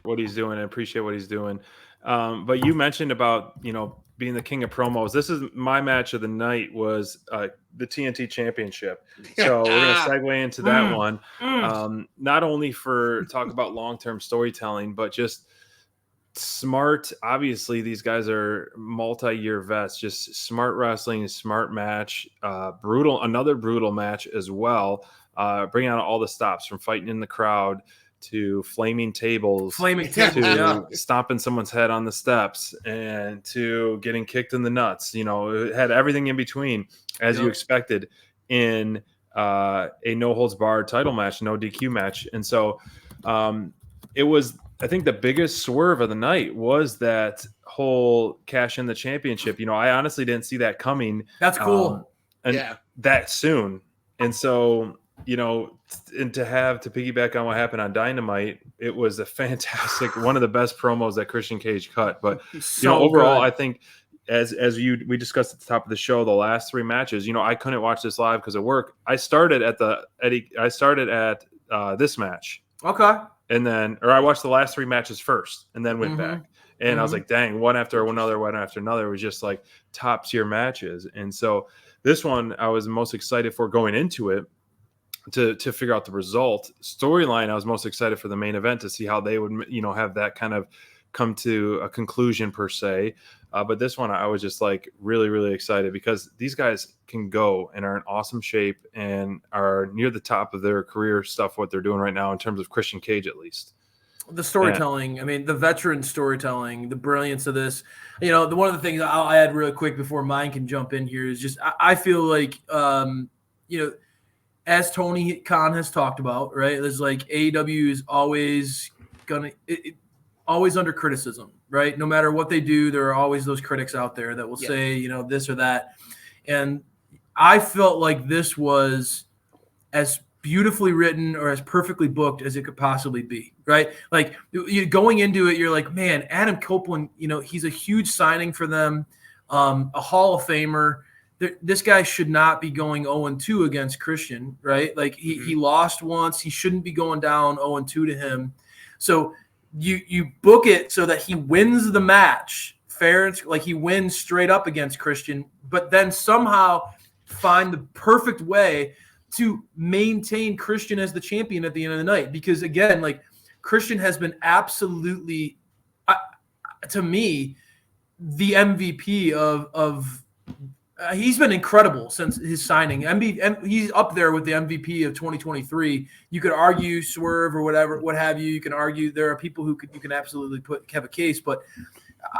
what he's doing and appreciate what he's doing. But you mentioned about, being the king of promos. This is my match of the night was the TNT Championship. So we're going to segue into that one. Not only for talk about long-term storytelling, but just smart. Obviously, these guys are multi-year vets, just smart wrestling, smart match, another brutal match as well. Bring out all the stops from fighting in the crowd to flaming tables, to stomping someone's head on the steps, and to getting kicked in the nuts. It had everything in between, as you expected in a no holds barred title match, no DQ match. And so it was, I think the biggest swerve of the night was that whole cash in the championship. I honestly didn't see that coming. That's cool. That soon. And so, and to piggyback on what happened on Dynamite, it was a fantastic, one of the best promos that Christian Cage cut. But overall, I think as we discussed at the top of the show, the last three matches, I couldn't watch this live because of work. I started at this match. Okay. And then, I watched the last three matches first and then went back. And I was like, dang, one after another. It was just like top tier matches. And so this one I was most excited for going into it to figure out the result. Storyline, I was most excited for the main event to see how they would, have that kind of come to a conclusion per se. But this one, I was just like really, really excited because these guys can go and are in awesome shape and are near the top of their career stuff, what they're doing right now in terms of Christian Cage, at least. The storytelling, the veteran storytelling, the brilliance of this. One of the things I'll add really quick before mine can jump in here is just I feel like, as Tony Khan has talked about, right? There's like AEW is always always under criticism, right? No matter what they do, there are always those critics out there that will say, this or that. And I felt like this was as beautifully written or as perfectly booked as it could possibly be, right? Like going into it, you're like, man, Adam Copeland, he's a huge signing for them, a Hall of Famer. This guy should not be going 0-2 against Christian, right? Like he lost once. He shouldn't be going down 0-2 to him. So you book it so that he wins the match fair, like he wins straight up against Christian, but then somehow find the perfect way to maintain Christian as the champion at the end of the night. Because again, like Christian has been absolutely, to me, the MVP of he's been incredible since his signing. He's up there with the MVP of 2023. You could argue Swerve or whatever, what have you. You can argue there are people you can absolutely have a case, but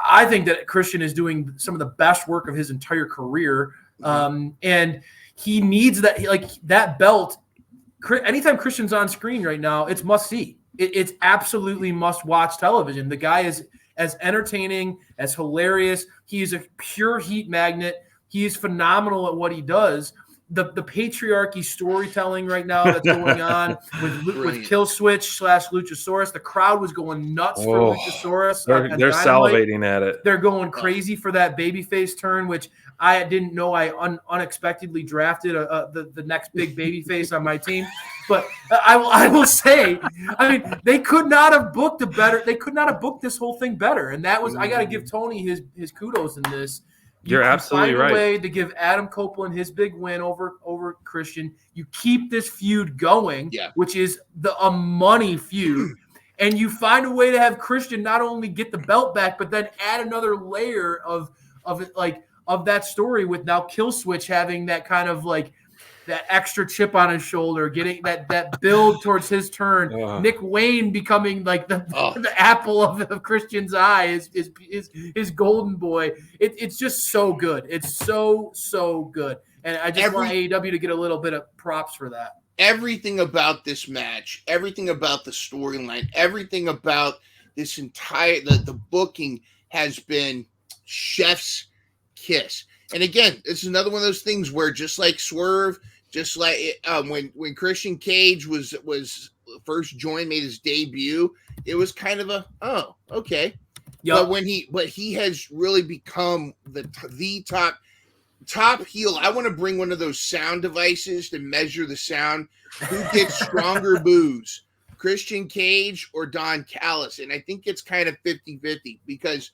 I think that Christian is doing some of the best work of his entire career, and he needs that. Like that belt. Anytime Christian's on screen right now, it's must see. It's absolutely must watch television. The guy is as entertaining, as hilarious. He is a pure heat magnet. He is phenomenal at what he does. The patriarchy storytelling right now that's going on with Kill Switch / Luchasaurus. The crowd was going nuts for Luchasaurus. They're salivating at it. They're going crazy for that babyface turn, which I didn't know I unexpectedly drafted the next big babyface on my team. But I will say, they could not have booked They could not have booked this whole thing better. And that was I got to give Tony his kudos in this. You're absolutely right. Find a way to give Adam Copeland his big win over Christian. You keep this feud going, which is a money feud, and you find a way to have Christian not only get the belt back, but then add another layer of that story with now Kill Switch having that kind of like that extra chip on his shoulder, getting that build towards his turn. Nick Wayne becoming like the apple of Christian's eye, his golden boy. It's just so good. It's so good. And I just want AEW to get a little bit of props for that. Everything about this match, everything about the storyline, everything about this entire the booking has been chef's kiss. And again, it's another one of those things where just like Swerve, just like when Christian Cage was first joined, made his debut, it was kind of okay. Yep. But he has really become the top heel. I want to bring one of those sound devices to measure the sound. Who gets stronger boos? Christian Cage or Don Callis. And I think it's kind of 50-50 because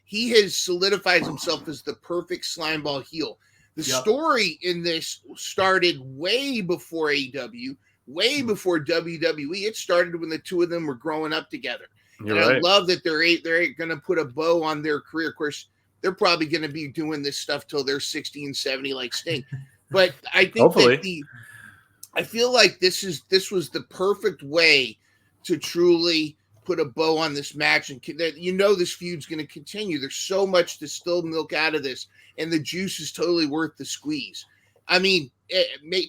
he has solidified himself as the perfect slimeball heel. The story in this started way before AEW, way before WWE. It started when the two of them were growing up together. I love that they're going to put a bow on their career. Of course, they're probably going to be doing this stuff till they're 60 and 70 like Sting. But I think I feel like this was the perfect way to truly put a bow on this match, and that this feud's going to continue. There's so much to still milk out of this, and the juice is totally worth the squeeze. I mean,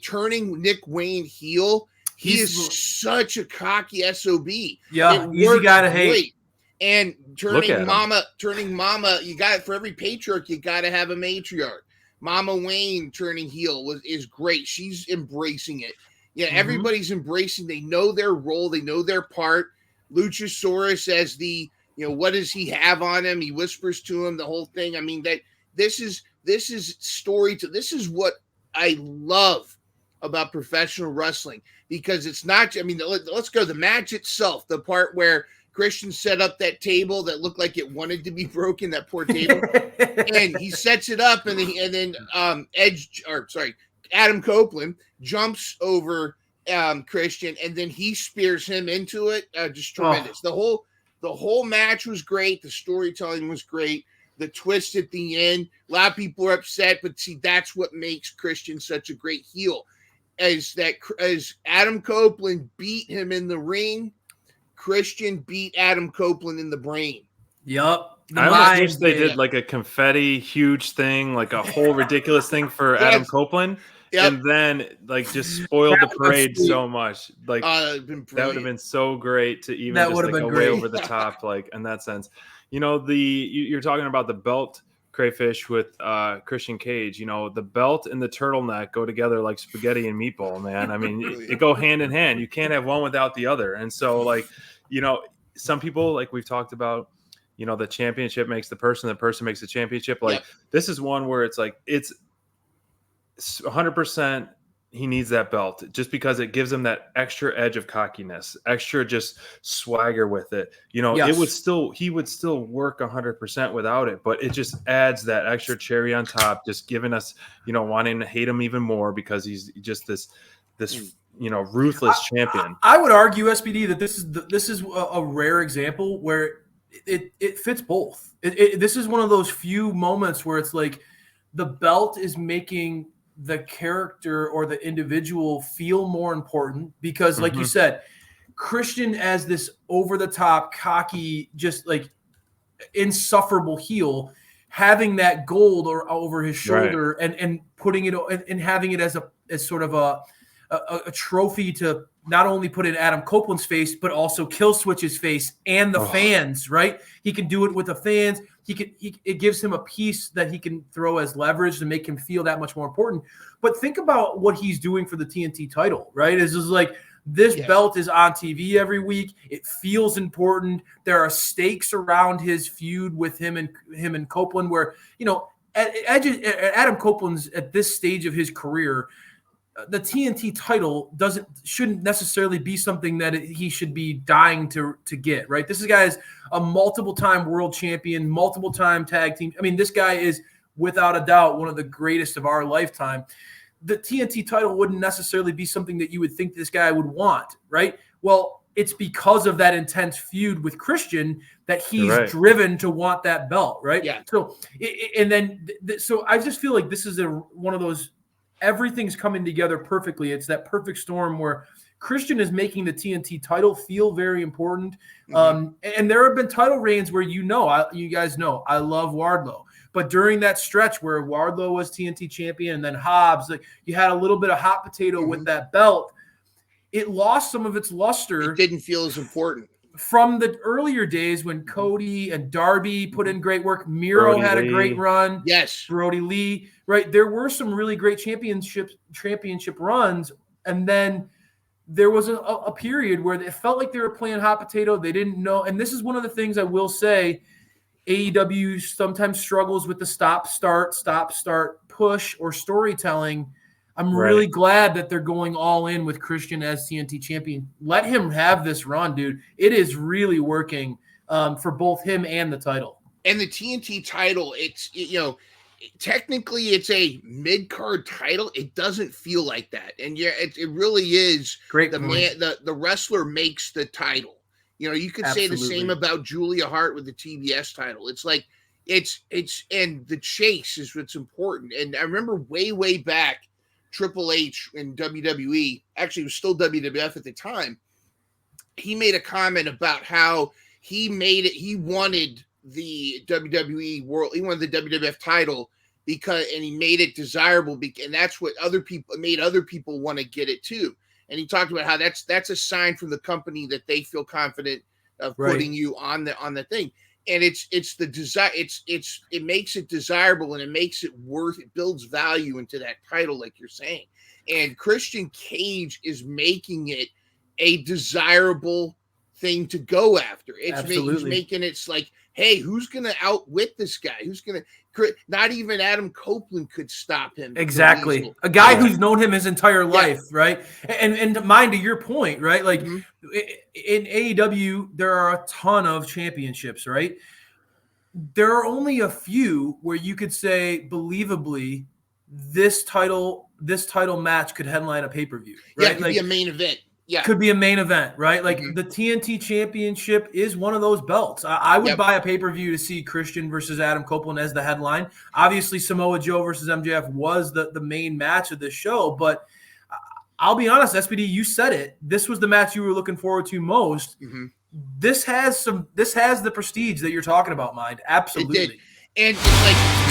turning Nick Wayne heel, he is such a cocky SOB. Yeah, easy guy to hate. And turning Mama, you got it for every patriarch. You got to have a matriarch. Mama Wayne turning heel is great. She's embracing it. Yeah, everybody's embracing. They know their role. They know their part. Luchasaurus as the, what does he have on him? He whispers to him the whole thing. I mean, this is story. This is what I love about professional wrestling, because it's not. I mean, let's go the match itself. The part where Christian set up that table that looked like it wanted to be broken, that poor table, and he sets it up, and then Adam Copeland jumps over Christian, and then he spears him into it. Just tremendous. The whole match was great. The storytelling was great. The twist at the end, a lot of people are upset, but see, that's what makes Christian such a great heel. As Adam Copeland beat him in the ring, Christian beat Adam Copeland in the brain. Yup. I almost wish they did like a confetti huge thing, like a whole ridiculous thing for Adam Copeland. Yep. And then just spoiled the parade so much. Like that would have been so great to even go way over the top, in that sense. You're talking about the belt Crayfish with Christian Cage. The belt and the turtleneck go together like spaghetti and meatball, man. I mean, it go hand in hand. You can't have one without the other. And so some people, like we've talked about, the championship makes the person makes the championship. This is one where it's 100% he needs that belt just because it gives him that extra edge of cockiness, extra just swagger with it. He would still work 100% without it, but it just adds that extra cherry on top, just giving us, wanting to hate him even more because he's just this ruthless champion. I would argue, SPD, that this is a rare example where it fits both. This is one of those few moments where it's like the belt is making the character or the individual feel more important because, like you said, Christian as this over-the-top, cocky, just insufferable heel, having that gold over his shoulder and putting it and having it as sort of a trophy to not only put in Adam Copeland's face, but also Killswitch's face and the fans, right? He can do it with the fans. It gives him a piece that he can throw as leverage to make him feel that much more important. But think about what he's doing for the TNT title, right? It's just this belt is on TV every week. It feels important. There are stakes around his feud with him and Copeland, where Adam Copeland's at this stage of his career. The TNT title shouldn't necessarily be something that he should be dying to get, right? This guy is a multiple-time world champion, multiple-time tag team. I mean, this guy is without a doubt one of the greatest of our lifetime. The TNT title wouldn't necessarily be something that you would think this guy would want, right? Well, it's because of that intense feud with Christian that he's driven to want that belt, right? Yeah. So, so I just feel like this is one of those. Everything's coming together perfectly. It's that perfect storm where Christian is making the TNT title feel very important. And there have been title reigns where you guys know I love Wardlow. But during that stretch where Wardlow was TNT champion and then Hobbs, you had a little bit of hot potato with that belt. It lost some of its luster. It didn't feel as important. From the earlier days when Cody and Darby put in great work, Miro had a great run. Yes. Brody Lee, right? There were some really great championship runs. And then there was a period where it felt like they were playing hot potato. They didn't know. And this is one of the things I will say. AEW sometimes struggles with the stop, start, push, or storytelling. I'm really glad that they're going all in with Christian as TNT champion. Let him have this run, dude. It is really working for both him and the title. And the TNT title, technically it's a mid-card title. It doesn't feel like that. And yeah, it really is. Great the wrestler makes the title. You could say the same about Julia Hart with the TBS title. It's like and the chase is what's important. And I remember way back, Triple H in WWE, actually it was still WWF at the time, he made a comment about how he wanted the WWE world, he wanted the WWF title and he made it desirable, and that's what other people want to get it too. And he talked about how that's a sign from the company that they feel confident of putting you on the thing. And it's the desire, it makes it desirable, and it makes it builds value into that title, like you're saying. And Christian Cage is making it a desirable thing to go after. He's making it's like, hey, who's gonna outwit this guy? Not even Adam Copeland could stop him. Exactly. A guy who's known him his entire life, right? And mind, to your point, right? Like in AEW, there are a ton of championships, right? There are only a few where you could say believably this title match could headline a pay-per-view. Right? Yeah, it could be a main event. Yeah. Could be a main event, right? Like the TNT Championship is one of those belts. I would buy a pay-per-view to see Christian versus Adam Copeland as the headline. Obviously, Samoa Joe versus MJF was the main match of this show, but I'll be honest, SPD, you said it. This was the match you were looking forward to most. This has the prestige that you're talking about, Mind. Absolutely. It did. And it's like